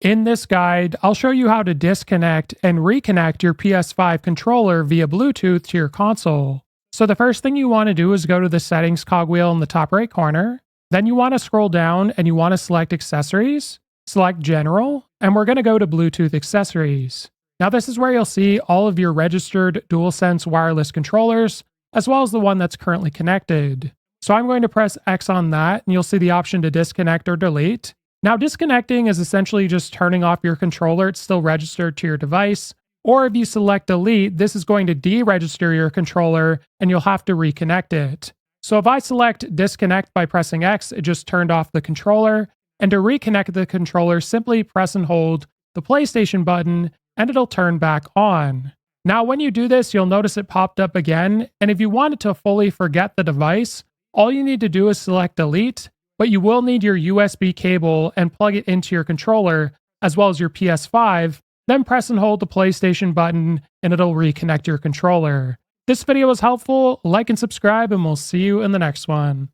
In this guide, I'll show you how to disconnect and reconnect your PS5 controller via Bluetooth to your console. So the first thing you want to do is go to the settings cogwheel in the top right corner. Then you want to scroll down and you want to select accessories, select general, and we're going to go to Bluetooth accessories. Now this is where you'll see all of your registered DualSense wireless controllers, as well as the one that's currently connected. So I'm going to press X on that and you'll see the option to disconnect or delete. Now disconnecting is essentially just turning off your controller. It's still registered to your device. Or if you select delete, this is going to deregister your controller and you'll have to reconnect it. So if I select disconnect by pressing X, it just turned off the controller. And to reconnect the controller, simply press and hold the PlayStation button and it'll turn back on. Now when you do this, you'll notice it popped up again. And if you wanted to fully forget the device, all you need to do is select delete, but you will need your USB cable and plug it into your controller as well as your PS5. Then press and hold the PlayStation button and it'll reconnect your controller. This video was helpful. Like and subscribe and we'll see you in the next one.